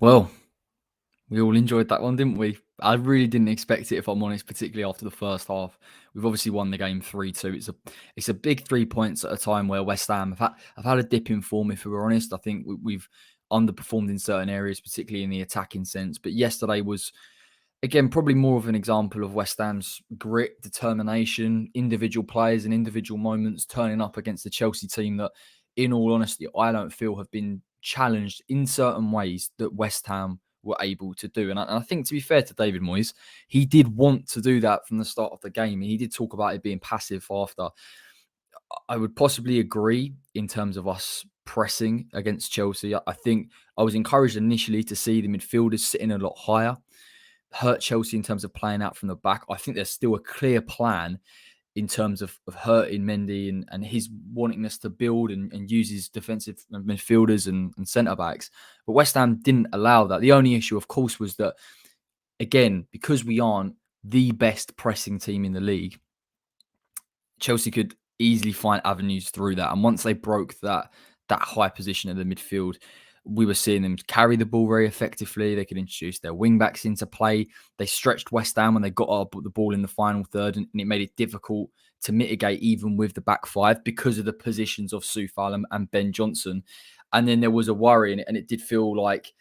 Well, we all enjoyed that one, didn't we? I really didn't expect it, if I'm honest, particularly after the first half. We've obviously won the game 3-2. It's a big 3 points at a time where West Ham have had a dip in form, if we're honest. I think we've underperformed in certain areas, particularly in the attacking sense. But yesterday was, again, probably more of an example of West Ham's grit, determination, individual players and individual moments turning up against the Chelsea team that, in all honesty, I don't feel have been challenged in certain ways that West Ham were able to do. And I think, to be fair to David Moyes, he did want to do that from the start of the game. He did talk about it being passive after. I would possibly agree in terms of us pressing against Chelsea. I think I was encouraged initially to see the midfielders sitting a lot higher, hurt Chelsea in terms of playing out from the back. I think there's still a clear plan in terms of hurting Mendy and his wanting us to build and use his defensive midfielders and centre backs. But West Ham didn't allow that. The only issue, of course, was that, again, because we aren't the best pressing team in the league, Chelsea could easily find avenues through that. And once they broke that high position in the midfield, we were seeing them carry the ball very effectively. They could introduce their wing backs into play. They stretched West Ham when they got the ball in the final third, and it made it difficult to mitigate even with the back five because of the positions of Soufal and Ben Johnson. And then there was a worry, and it did feel like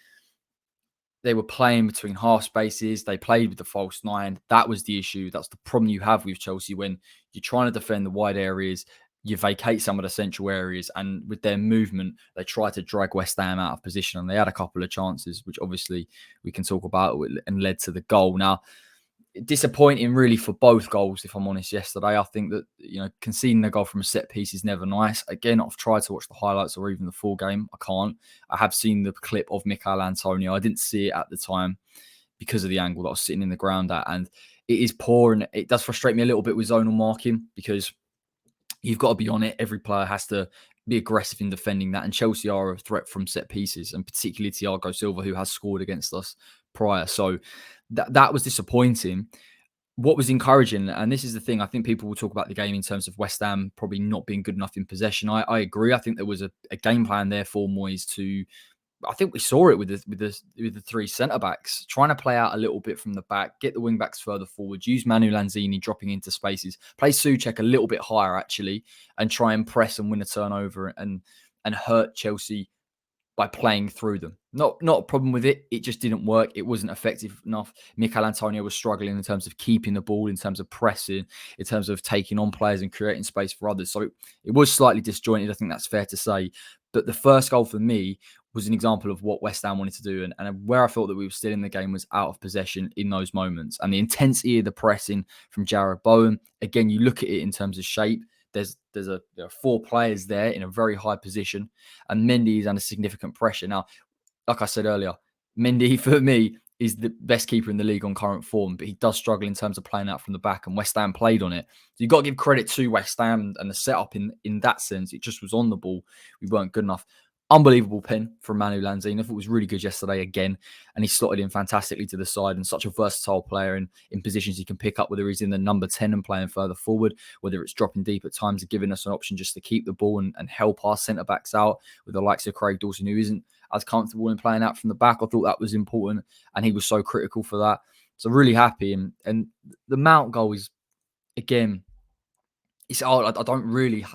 they were playing between half spaces. They played with the false nine. That was the issue. That's the problem you have with Chelsea when you're trying to defend the wide areas. You vacate some of the central areas, and with their movement, they try to drag West Ham out of position. And they had a couple of chances, which obviously we can talk about, and led to the goal. Now, disappointing really for both goals, if I'm honest, yesterday. I think that, conceding a goal from a set piece is never nice. Again, I've tried to watch the highlights or even the full game. I can't. I have seen the clip of Mikel Antonio. I didn't see it at the time because of the angle that I was sitting in the ground at. And it is poor, and it does frustrate me a little bit with zonal marking because you've got to be on it. Every player has to be aggressive in defending that. And Chelsea are a threat from set pieces, and particularly Thiago Silva, who has scored against us prior. So that was disappointing. What was encouraging, and this is the thing, I think people will talk about the game in terms of West Ham probably not being good enough in possession. I agree. I think there was a game plan there for Moyes to. I think we saw it with the three centre backs trying to play out a little bit from the back, get the wing backs further forward, use Manuel Lanzini dropping into spaces, play Souček a little bit higher actually, and try and press and win a turnover and hurt Chelsea by playing through them. Not a problem with it. It just didn't work. It wasn't effective enough. Mikel Antonio was struggling in terms of keeping the ball, in terms of pressing, in terms of taking on players and creating space for others. So it was slightly disjointed. I think that's fair to say. But the first goal for me was an example of what West Ham wanted to do. And where I felt that we were still in the game was out of possession in those moments. And the intensity of the pressing from Jarrod Bowen, again, you look at it in terms of shape. There are four players there in a very high position, and Mendy is under significant pressure. Now, like I said earlier, Mendy, for me, is the best keeper in the league on current form, but he does struggle in terms of playing out from the back, and West Ham played on it. So you've got to give credit to West Ham and the setup in that sense. It just was on the ball. We weren't good enough. Unbelievable pen from Manu Lanzini. I thought it was really good yesterday again, and he slotted in fantastically to the side, and such a versatile player in positions he can pick up, whether he's in the number 10 and playing further forward, whether it's dropping deep at times and giving us an option just to keep the ball and help our centre-backs out with the likes of Craig Dawson, who isn't as comfortable in playing out from the back. I thought that was important, and he was so critical for that. So really happy. And the Mount goal is, again, I don't really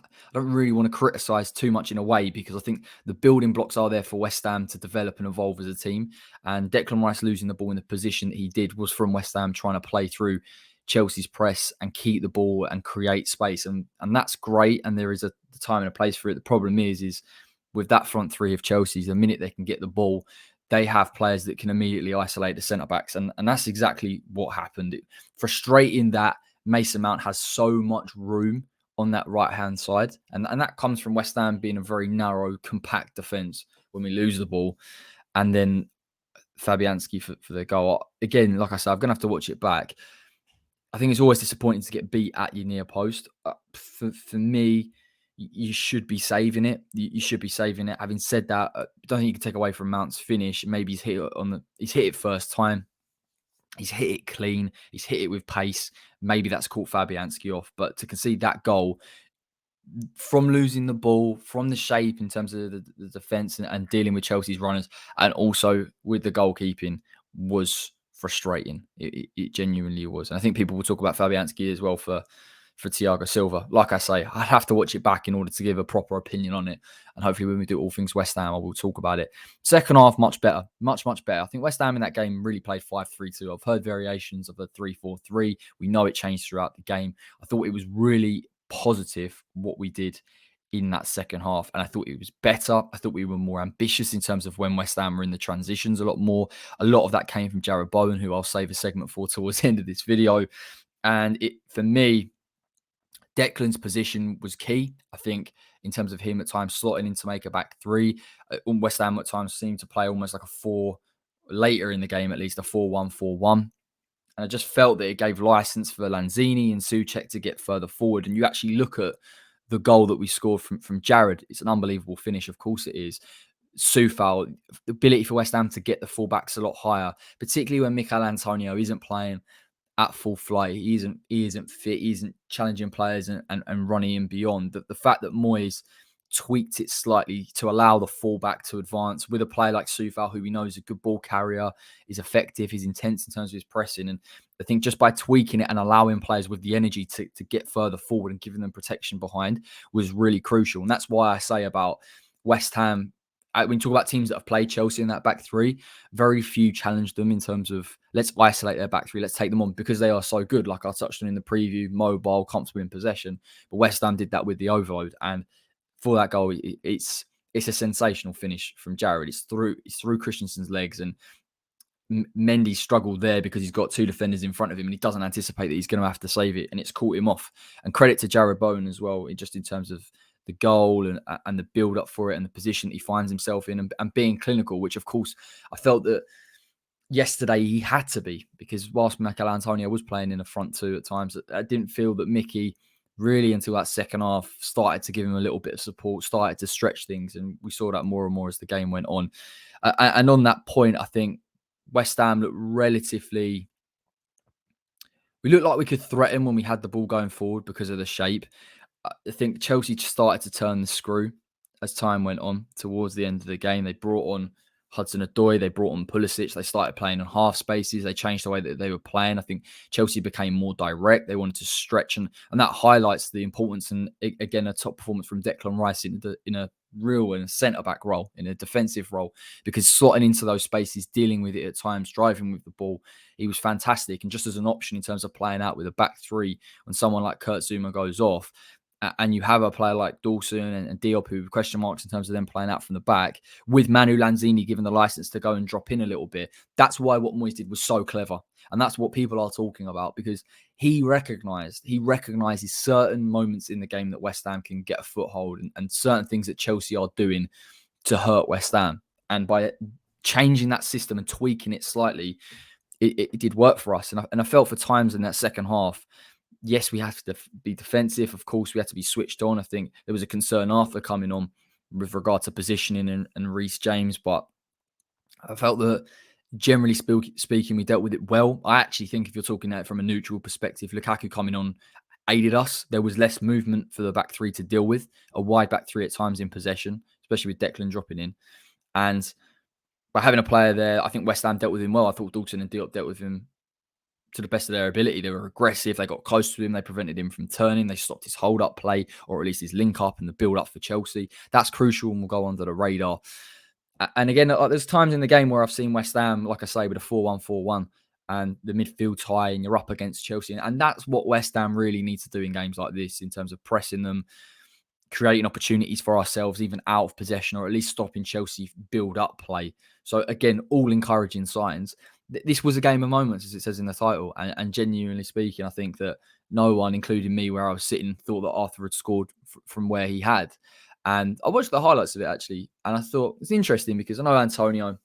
want to criticise too much in a way, because I think the building blocks are there for West Ham to develop and evolve as a team. And Declan Rice losing the ball in the position that he did was from West Ham trying to play through Chelsea's press and keep the ball and create space. And that's great. And there is a time and a place for it. The problem is with that front three of Chelsea's, the minute they can get the ball, they have players that can immediately isolate the centre-backs. And that's exactly what happened. Frustrating that Mason Mount has so much room on that right-hand side. And that comes from West Ham being a very narrow, compact defence when we lose the ball. And then Fabianski for the goal. Again, like I said, I'm going to have to watch it back. I think it's always disappointing to get beat at your near post. For me, you should be saving it. You should be saving it. Having said that, I don't think you can take away from Mount's finish. Maybe he's hit it first time. He's hit it clean. He's hit it with pace. Maybe that's caught Fabianski off. But to concede that goal, from losing the ball, from the shape in terms of the defense and dealing with Chelsea's runners, and also with the goalkeeping was frustrating. It genuinely was. And I think people will talk about Fabianski as well for Thiago Silva. Like I say, I'd have to watch it back in order to give a proper opinion on it. And hopefully when we do all things West Ham, I will talk about it. Second half, much better. Much, much better. I think West Ham in that game really played 5-3-2. I've heard variations of a 3-4-3. We know it changed throughout the game. I thought it was really positive what we did in that second half. And I thought it was better. I thought we were more ambitious in terms of when West Ham were in the transitions a lot more. A lot of that came from Jarrod Bowen, who I'll save a segment for towards the end of this video. And for me, Declan's position was key. I think in terms of him at times slotting in to make a back three. West Ham at times seemed to play almost like a four, later in the game at least, a 4-1-4-1. And I just felt that it gave license for Lanzini and Souček to get further forward. And you actually look at the goal that we scored from Jarrod. It's an unbelievable finish. Of course it is. Soufal, the ability for West Ham to get the fullbacks a lot higher, particularly when Mikel Antonio isn't playing at full flight. He isn't fit. He isn't challenging players and running in beyond. The fact that Moyes tweaked it slightly to allow the fullback to advance with a player like Soufal, who we know is a good ball carrier, is effective, he's intense in terms of his pressing. And I think just by tweaking it and allowing players with the energy to get further forward and giving them protection behind was really crucial. And that's why I say about West Ham, when you talk about teams that have played Chelsea in that back three, very few challenged them in terms of let's isolate their back three, let's take them on because they are so good. Like I touched on in the preview, mobile, comfortable in possession. But West Ham did that with the overload, and for that goal, it's a sensational finish from Jarrod. It's through Christensen's legs, and Mendy struggled there because he's got two defenders in front of him and he doesn't anticipate that he's going to have to save it, and it's caught him off. And credit to Jarrod Bowen as well, just in terms of the goal and the build up for it and the position that he finds himself in and being clinical, which of course I felt that yesterday he had to be, because whilst Mikel Antonio was playing in the front two at times, I didn't feel that Mickey really until that second half started to give him a little bit of support, started to stretch things, and we saw that more and more as the game went on. And on that point, I think West Ham looked relatively... We looked like we could threaten when we had the ball going forward because of the shape. I think Chelsea started to turn the screw as time went on towards the end of the game. They brought on Hudson-Odoi, they brought on Pulisic, they started playing on half spaces, they changed the way that they were playing. I think Chelsea became more direct, they wanted to stretch, and that highlights the importance, and again, a top performance from Declan Rice in a real and centre-back role, in a defensive role, because slotting into those spaces, dealing with it at times, driving with the ball, he was fantastic. And just as an option in terms of playing out with a back three, when someone like Kurt Zouma goes off, and you have a player like Dawson and Diop who have question marks in terms of them playing out from the back, with Manu Lanzini given the license to go and drop in a little bit. That's why what Moyes did was so clever. And that's what people are talking about, because he recognizes certain moments in the game that West Ham can get a foothold, and certain things that Chelsea are doing to hurt West Ham. And by changing that system and tweaking it slightly, it did work for us. And I felt for times in that second half, yes, we have to be defensive. Of course, we had to be switched on. I think there was a concern after coming on with regard to positioning and Reece James, but I felt that generally speaking, we dealt with it well. I actually think if you're talking at it from a neutral perspective, Lukaku coming on aided us. There was less movement for the back three to deal with, a wide back three at times in possession, especially with Declan dropping in. And by having a player there, I think West Ham dealt with him well. I thought Dawson and Diop dealt with him to the best of their ability. They were aggressive. They got close to him. They prevented him from turning. They stopped his hold-up play, or at least his link-up and the build-up for Chelsea. That's crucial and will go under the radar. And again, there's times in the game where I've seen West Ham, like I say, with a 4-1-4-1 and the midfield's high and you're up against Chelsea. And that's what West Ham really needs to do in games like this in terms of pressing them, creating opportunities for ourselves, even out of possession, or at least stopping Chelsea build-up play. So again, all encouraging signs. This was a game of moments, as it says in the title. And genuinely speaking, I think that no one, including me, where I was sitting, thought that Arthur had scored from where he had. And I watched the highlights of it, actually, and I thought it's interesting because I know Antonio,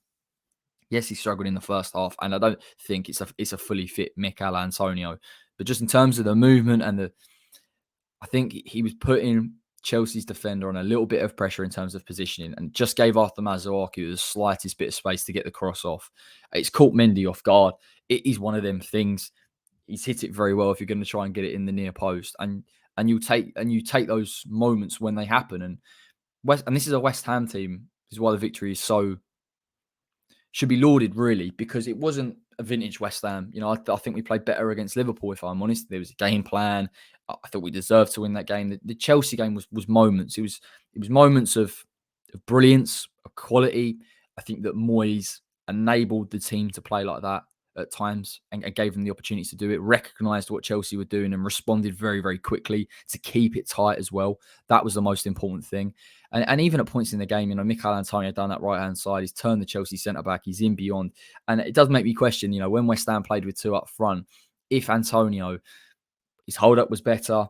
yes, he struggled in the first half, and I don't think it's a fully fit Mikel Antonio. But just in terms of the movement and I think he was putting Chelsea's defender on a little bit of pressure in terms of positioning, and just gave Arthur Masuaku the slightest bit of space to get the cross off. It's caught Mendy off guard. It is one of them things. He's hit it very well if you're going to try and get it in the near post. And and you take those moments when they happen. And this is a West Ham team. This is why the victory is so should be lauded, really, because it wasn't a vintage West Ham. I think we played better against Liverpool, if I'm honest. There was a game plan. I thought we deserved to win that game. The Chelsea game was moments. It was moments of brilliance, of quality. I think that Moyes enabled the team to play like that at times and gave them the opportunity to do it, recognised what Chelsea were doing and responded very, very quickly to keep it tight as well. That was the most important thing. And even at points in the game, Mikel Antonio down that right-hand side, he's turned the Chelsea centre-back, he's in beyond. And it does make me question, when West Ham played with two up front, if Antonio, his hold-up was better,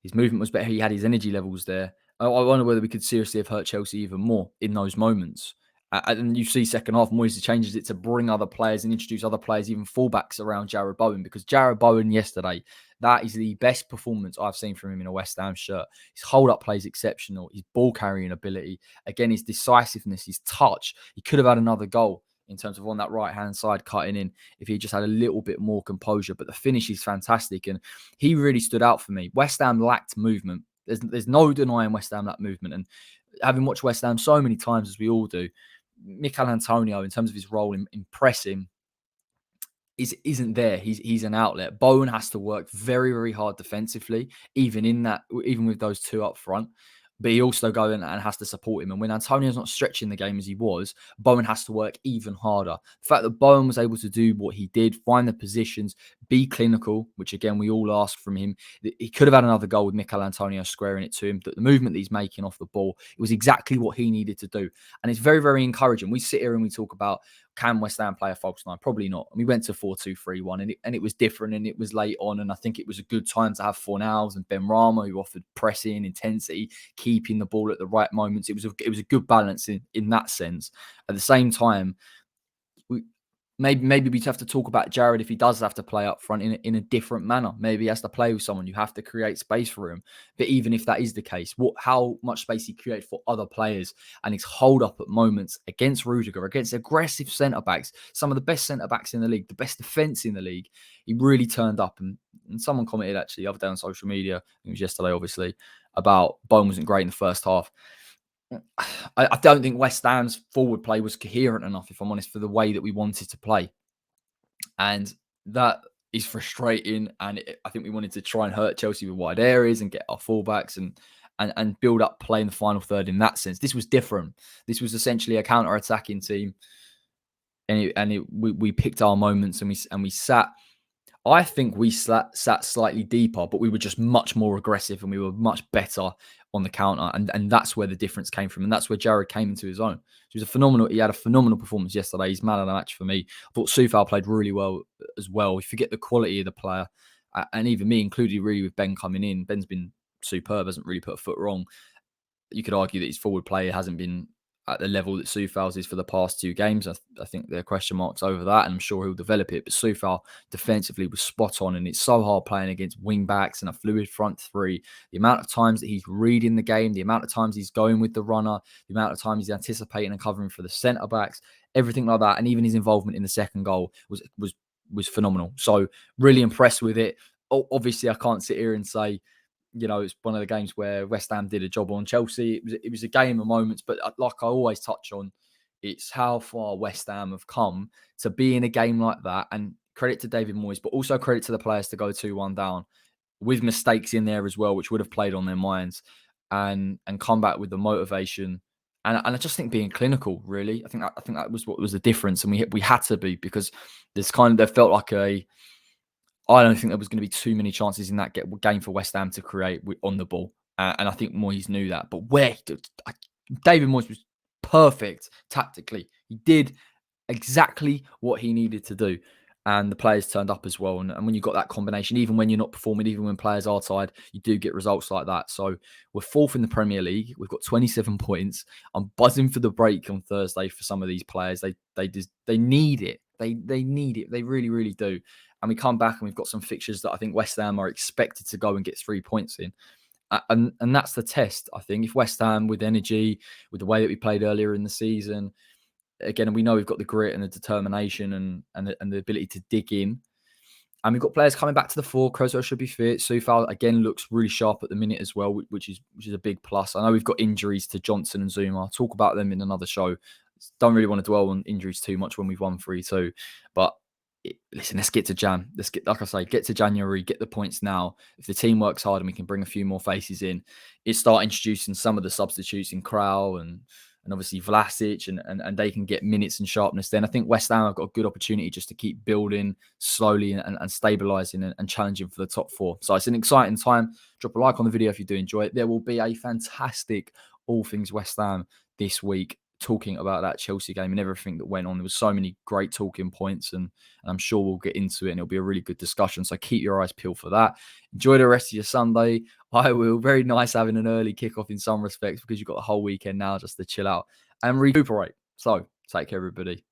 his movement was better, he had his energy levels there, I wonder whether we could seriously have hurt Chelsea even more in those moments. And you see second half, Moyes changes it to bring other players and introduce other players, even fullbacks around Jarrod Bowen, because Jarrod Bowen yesterday, that is the best performance I've seen from him in a West Ham shirt. His hold-up play is exceptional. His ball-carrying ability, again, his decisiveness, his touch. He could have had another goal in terms of on that right-hand side cutting in if he just had a little bit more composure. But the finish is fantastic, and he really stood out for me. West Ham lacked movement. There's no denying West Ham lacked movement, and having watched West Ham so many times as we all do, Mikel Antonio, in terms of his role in pressing, isn't there. He's an outlet. Bowen has to work very, very hard defensively, even with those two up front. But he also goes in and has to support him. And when Antonio's not stretching the game as he was, Bowen has to work even harder. The fact that Bowen was able to do what he did, find the positions, be clinical, which again we all ask from him. He could have had another goal with Mikel Antonio squaring it to him. The movement that he's making off the ball, it was exactly what he needed to do. And it's very, very encouraging. We sit here and we talk about, can West Ham play a false nine? Probably not. We went to 4-2-3-1 and it was different and it was late on. And I think it was a good time to have Fornals and Ben Rama, who offered pressing, intensity, keeping the ball at the right moments. It was a good balance in that sense. At the same time, maybe we'd have to talk about Jarrod if he does have to play up front in a different manner. Maybe he has to play with someone. You have to create space for him. But even if that is the case, how much space he created for other players and his hold up at moments against Rudiger, against aggressive centre backs, some of the best centre backs in the league, the best defence in the league, he really turned up. And someone commented actually the other day on social media, it was yesterday obviously, about Bowen wasn't great in the first half. I don't think West Ham's forward play was coherent enough, if I'm honest, for the way that we wanted to play. And that is frustrating. And I think we wanted to try and hurt Chelsea with wide areas and get our fullbacks and build up play in the final third in that sense. This was different. This was essentially a counter-attacking team. And we picked our moments and we sat. I think we sat slightly deeper, but we were just much more aggressive and we were much better on the counter. And that's where the difference came from. And that's where Jarrod came into his own. He had a phenomenal performance yesterday. He's man of the match for me. I thought Soufal played really well as well. You forget the quality of the player. And even me included, really, with Ben coming in. Ben's been superb, hasn't really put a foot wrong. You could argue that his forward play hasn't been at the level that Soufal's is for the past two games. I think there are question marks over that, and I'm sure he'll develop it. But Soufal defensively was spot on, and it's so hard playing against wing backs and a fluid front three. The amount of times that he's reading the game, the amount of times he's going with the runner, the amount of times he's anticipating and covering for the centre backs, everything like that, and even his involvement in the second goal was phenomenal. So really impressed with it. Obviously, I can't sit here and say, it's one of the games where West Ham did a job on Chelsea. It was a game of moments, but like I always touch on, it's how far West Ham have come to be in a game like that. And credit to David Moyes, but also credit to the players to go 2-1 down with mistakes in there as well, which would have played on their minds and come back with the motivation. And I just think being clinical, really, I think that was what was the difference. And we had to be, because there felt like I don't think there was going to be too many chances in that game for West Ham to create on the ball. And I think Moyes knew that. But David Moyes was perfect tactically. He did exactly what he needed to do. And the players turned up as well. And when you've got that combination, even when you're not performing, even when players are tired, you do get results like that. So we're fourth in the Premier League. We've got 27 points. I'm buzzing for the break on Thursday for some of these players. They need it. They need it. They really, really do. And we come back and we've got some fixtures that I think West Ham are expected to go and get 3 points in. And that's the test, I think. If West Ham, with energy, with the way that we played earlier in the season, again, we know we've got the grit and the determination and the ability to dig in. And we've got players coming back to the fore. Cresswell should be fit. Soufal again looks really sharp at the minute as well, which is a big plus. I know we've got injuries to Johnson and Zuma. I'll talk about them in another show. Don't really want to dwell on injuries too much when we've won 3-2. But listen, let's get to Jan. Let's get, like I say, get to January, get the points now. If the team works hard and we can bring a few more faces in, it's start introducing some of the substitutes in Krau and obviously Vlasic, and they can get minutes and sharpness. Then I think West Ham have got a good opportunity just to keep building slowly and stabilising and challenging for the top four. So it's an exciting time. Drop a like on the video if you do enjoy it. There will be a fantastic All Things West Ham this week, talking about that Chelsea game and everything that went on. There was so many great talking points, and I'm sure we'll get into it and it'll be a really good discussion. So keep your eyes peeled for that. Enjoy the rest of your Sunday. I will. Very nice having an early kickoff in some respects because you've got the whole weekend now just to chill out and recuperate. So take care, everybody.